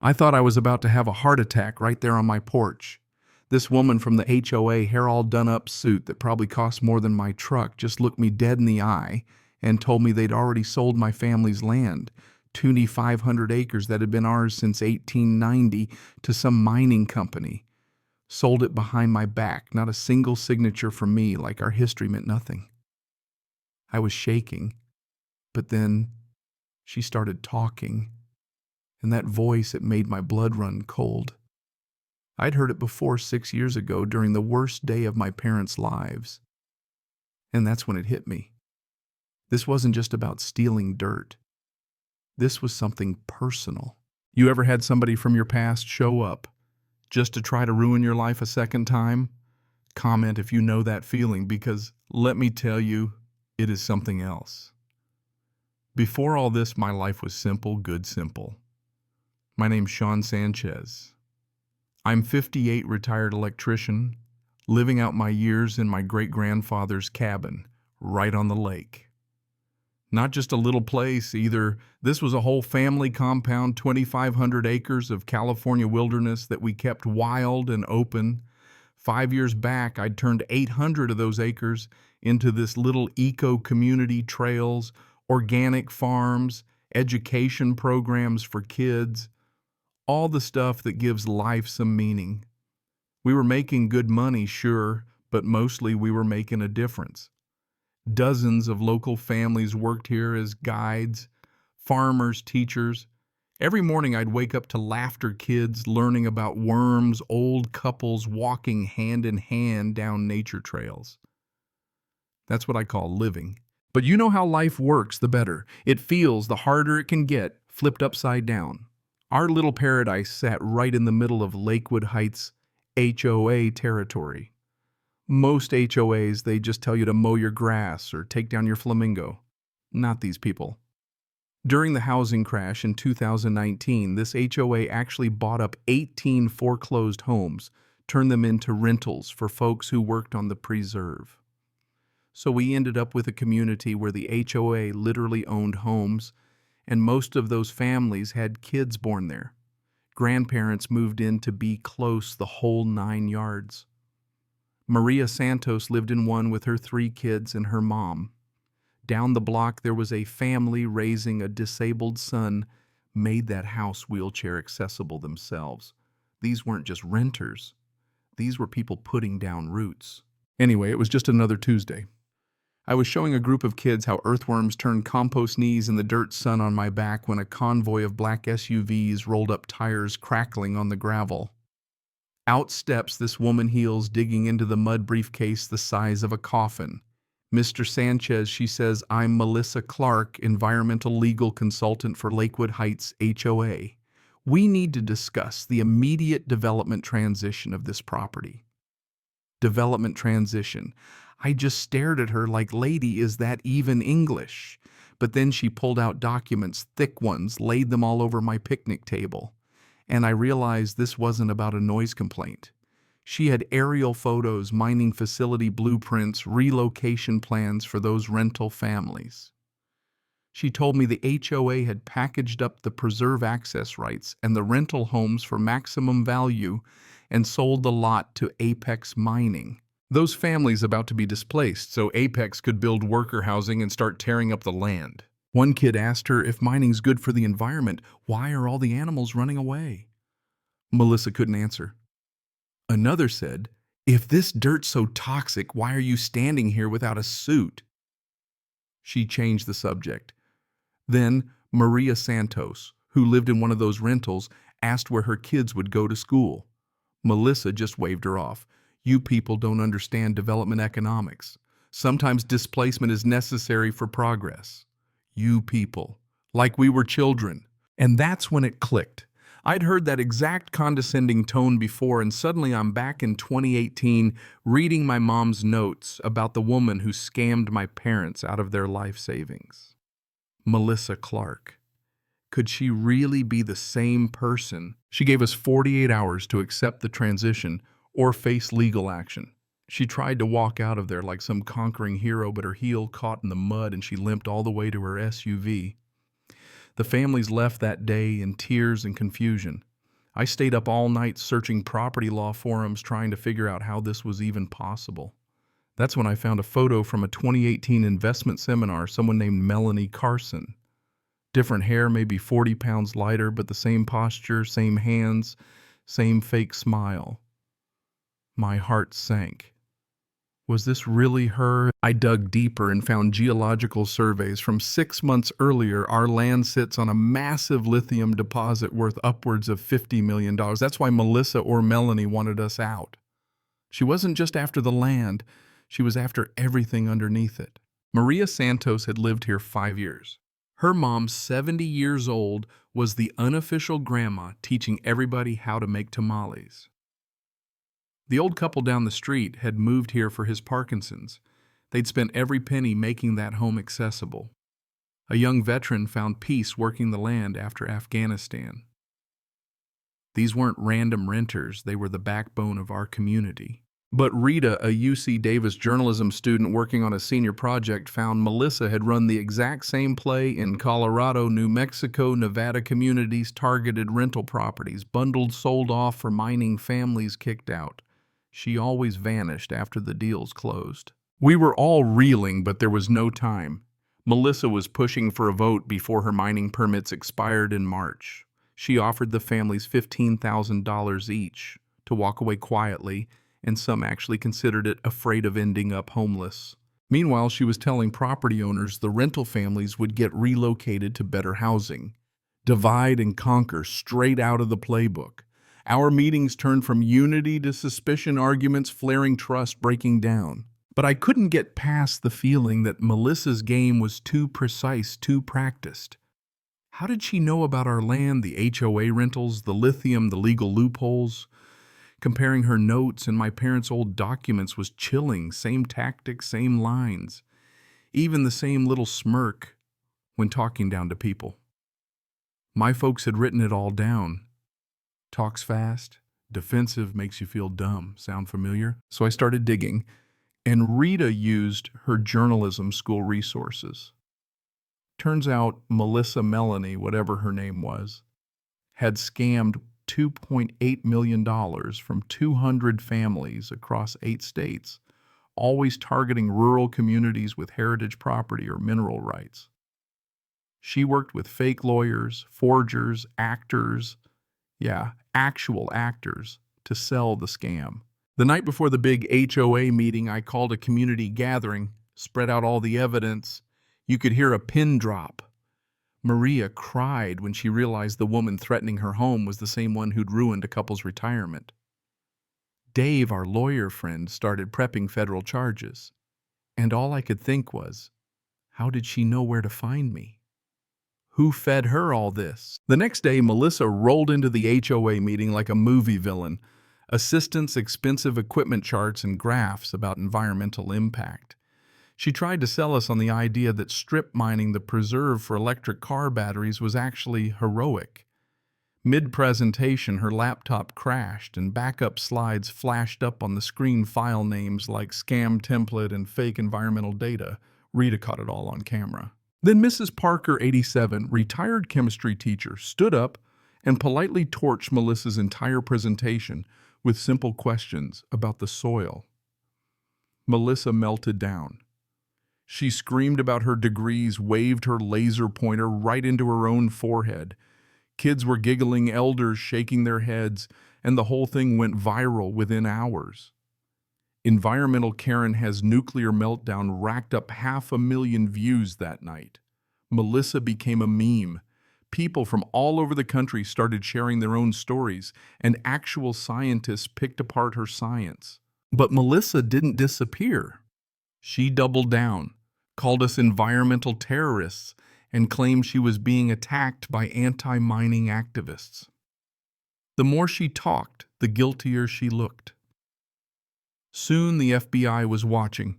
I thought I was about to have a heart attack right there on my porch. This woman from the HOA hair all done up suit that probably cost more than my truck just looked me dead in the eye and told me they'd already sold my family's land, 500 acres that had been ours since 1890, to some mining company. Sold it behind my back, not a single signature from me, like our history meant nothing. I was shaking, but then she started talking, and that voice, it made my blood run cold. I'd heard it before 6 years ago during the worst day of my parents' lives. And that's when it hit me. This wasn't just about stealing dirt. This was something personal. You ever had somebody from your past show up just to try to ruin your life a second time? Comment if you know that feeling, because let me tell you, it is something else. Before all this, my life was simple, good simple. My name's Sean Sanchez. I'm 58, retired electrician, living out my years in my great-grandfather's cabin, right on the lake. Not just a little place either. This was a whole family compound, 2,500 acres of California wilderness that we kept wild and open. 5 years back, I'd turned 800 of those acres into this little eco-community, trails, organic farms, education programs for kids, all the stuff that gives life some meaning. We were making good money, sure, but mostly we were making a difference. Dozens of local families worked here as guides, farmers, teachers. Every morning I'd wake up to laughter kids learning about worms, old couples walking hand in hand down nature trails. That's what I call living. But you know how life works, the better it feels, the harder it can get, flipped upside down. Our little paradise sat right in the middle of Lakewood Heights HOA territory. Most HOAs, they just tell you to mow your grass or take down your flamingo. Not these people. During the housing crash in 2019, this HOA actually bought up 18 foreclosed homes, turned them into rentals for folks who worked on the preserve. So we ended up with a community where the HOA literally owned homes, and most of those families had kids born there. Grandparents moved in to be close the whole 9 yards. Maria Santos lived in one with her 3 kids and her mom. Down the block, there was a family raising a disabled son, made that house wheelchair accessible themselves. These weren't just renters. These were people putting down roots. Anyway, it was just another Tuesday. I was showing a group of kids how earthworms turned compost knees in the dirt sun on my back when a convoy of black SUVs rolled up, tires crackling on the gravel. Out steps this woman heels, digging into the mud briefcase the size of a coffin. "Mr. Sanchez," she says, "I'm Melissa Clark, environmental legal consultant for Lakewood Heights HOA. We need to discuss the immediate development transition of this property." Development transition. I just stared at her like, lady, is that even English? But then she pulled out documents, thick ones, laid them all over my picnic table. And I realized this wasn't about a noise complaint. She had aerial photos, mining facility blueprints, relocation plans for those rental families. She told me the HOA had packaged up the preserve access rights and the rental homes for maximum value and sold the lot to Apex Mining. Those families about to be displaced, so Apex could build worker housing and start tearing up the land. One kid asked her, if mining's good for the environment, why are all the animals running away? Melissa couldn't answer. Another said, if this dirt's so toxic, why are you standing here without a suit? She changed the subject. Then Maria Santos, who lived in one of those rentals, asked where her kids would go to school. Melissa just waved her off. You people don't understand development economics. Sometimes displacement is necessary for progress. You people, like we were children. And that's when it clicked. I'd heard that exact condescending tone before, and suddenly I'm back in 2018 reading my mom's notes about the woman who scammed my parents out of their life savings. Melissa Clark. Could she really be the same person? She gave us 48 hours to accept the transition or face legal action. She tried to walk out of there like some conquering hero, but her heel caught in the mud and she limped all the way to her SUV. The families left that day in tears and confusion. I stayed up all night searching property law forums trying to figure out how this was even possible. That's when I found a photo from a 2018 investment seminar, someone named Melanie Carson. Different hair, maybe 40 pounds lighter, but the same posture, same hands, same fake smile. My heart sank. Was this really her? I dug deeper and found geological surveys from 6 months earlier. Our land sits on a massive lithium deposit worth upwards of $50 million. That's why Melissa or Melanie wanted us out. She wasn't just after the land, she was after everything underneath it. Maria Santos had lived here 5 years. Her mom, 70 years old, was the unofficial grandma teaching everybody how to make tamales. The old couple down the street had moved here for his Parkinson's. They'd spent every penny making that home accessible. A young veteran found peace working the land after Afghanistan. These weren't random renters, they were the backbone of our community. But Rita, a UC Davis journalism student working on a senior project, found Melissa had run the exact same play in Colorado, New Mexico, Nevada communities, targeted rental properties, bundled sold off for mining families kicked out. She always vanished after the deals closed. We were all reeling, but there was no time. Melissa was pushing for a vote before her mining permits expired in March. She offered the families $15,000 each to walk away quietly, and some actually considered it, afraid of ending up homeless. Meanwhile, she was telling property owners the rental families would get relocated to better housing. Divide and conquer, straight out of the playbook. Our meetings turned from unity to suspicion, arguments, flaring trust, breaking down. But I couldn't get past the feeling that Melissa's game was too precise, too practiced. How did she know about our land, the HOA rentals, the lithium, the legal loopholes? Comparing her notes and my parents' old documents was chilling. Same tactics, same lines. Even the same little smirk when talking down to people. My folks had written it all down. Talks fast, defensive, makes you feel dumb. Sound familiar? So I started digging, and Rita used her journalism school resources. Turns out Melanie, whatever her name was, had scammed $2.8 million from 200 families across 8 states, always targeting rural communities with heritage property or mineral rights. She worked with fake lawyers, forgers, actors, actual actors, to sell the scam. The night before the big HOA meeting, I called a community gathering, spread out all the evidence. You could hear a pin drop. Maria cried when she realized the woman threatening her home was the same one who'd ruined a couple's retirement. Dave, our lawyer friend, started prepping federal charges. And all I could think was, how did she know where to find me? Who fed her all this? The next day, Melissa rolled into the HOA meeting like a movie villain. Assistants, expensive equipment charts, and graphs about environmental impact. She tried to sell us on the idea that strip mining the preserve for electric car batteries was actually heroic. Mid-presentation, her laptop crashed and backup slides flashed up on the screen, file names like scam template and fake environmental data. Rita caught it all on camera. Then Mrs. Parker, 87, retired chemistry teacher, stood up and politely torched Melissa's entire presentation with simple questions about the soil. Melissa melted down. She screamed about her degrees, waved her laser pointer right into her own forehead. Kids were giggling, elders shaking their heads, and the whole thing went viral within hours. Environmental Karen has nuclear meltdown racked up 500,000 views that night. Melissa became a meme. People from all over the country started sharing their own stories, and actual scientists picked apart her science. But Melissa didn't disappear. She doubled down, called us environmental terrorists, and claimed she was being attacked by anti-mining activists. The more she talked, the guiltier she looked. Soon the FBI was watching.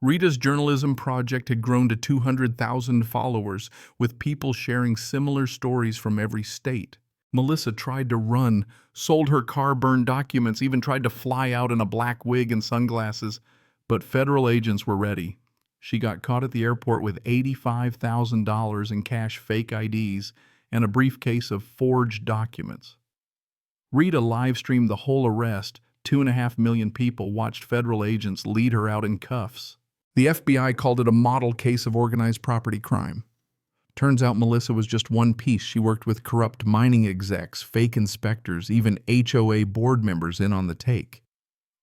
Rita's journalism project had grown to 200,000 followers, with people sharing similar stories from every state. Melissa tried to run, sold her car, burned documents, even tried to fly out in a black wig and sunglasses, but federal agents were ready. She got caught at the airport with $85,000 in cash, fake IDs, and a briefcase of forged documents. Rita live-streamed the whole arrest. 2.5 million people watched federal agents lead her out in cuffs. The FBI called it a model case of organized property crime. Turns out Melissa was just one piece. She worked with corrupt mining execs, fake inspectors, even HOA board members in on the take.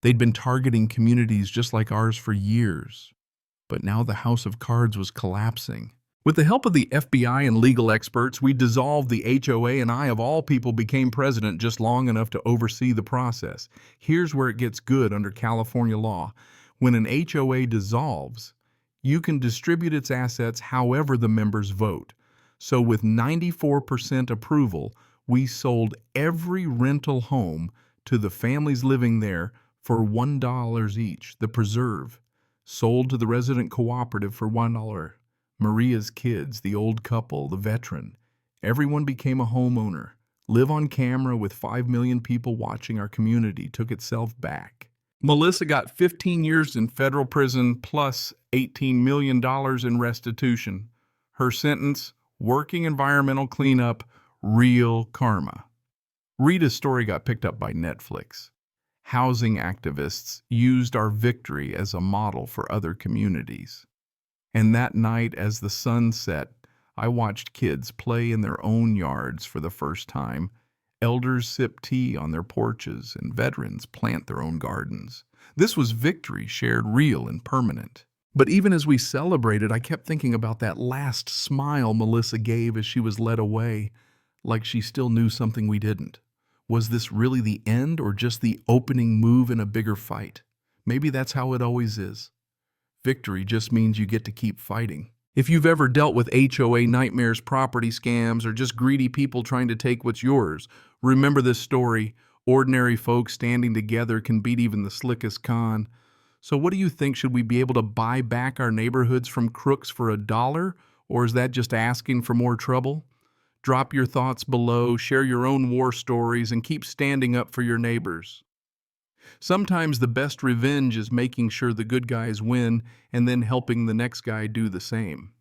They'd been targeting communities just like ours for years. But now the house of cards was collapsing. With the help of the FBI and legal experts, we dissolved the HOA, and I, of all people, became president just long enough to oversee the process. Here's where it gets good under California law. When an HOA dissolves, you can distribute its assets however the members vote. So with 94% approval, we sold every rental home to the families living there for $1 each. The Preserve sold to the resident cooperative for $1. Maria's kids, the old couple, the veteran. Everyone became a homeowner. Live on camera with 5 million people watching, our community took itself back. Melissa got 15 years in federal prison plus $18 million in restitution. Her sentence, working environmental cleanup, real karma. Rita's story got picked up by Netflix. Housing activists used our victory as a model for other communities. And that night, as the sun set, I watched kids play in their own yards for the first time, elders sip tea on their porches, and veterans plant their own gardens. This was victory shared, real and permanent. But even as we celebrated, I kept thinking about that last smile Melissa gave as she was led away, like she still knew something we didn't. Was this really the end or just the opening move in a bigger fight? Maybe that's how it always is. Victory just means you get to keep fighting. If you've ever dealt with HOA nightmares, property scams, or just greedy people trying to take what's yours, remember this story. Ordinary folks standing together can beat even the slickest con. So what do you think? Should we be able to buy back our neighborhoods from crooks for $1? Or is that just asking for more trouble? Drop your thoughts below, share your own war stories, and keep standing up for your neighbors. Sometimes the best revenge is making sure the good guys win and then helping the next guy do the same.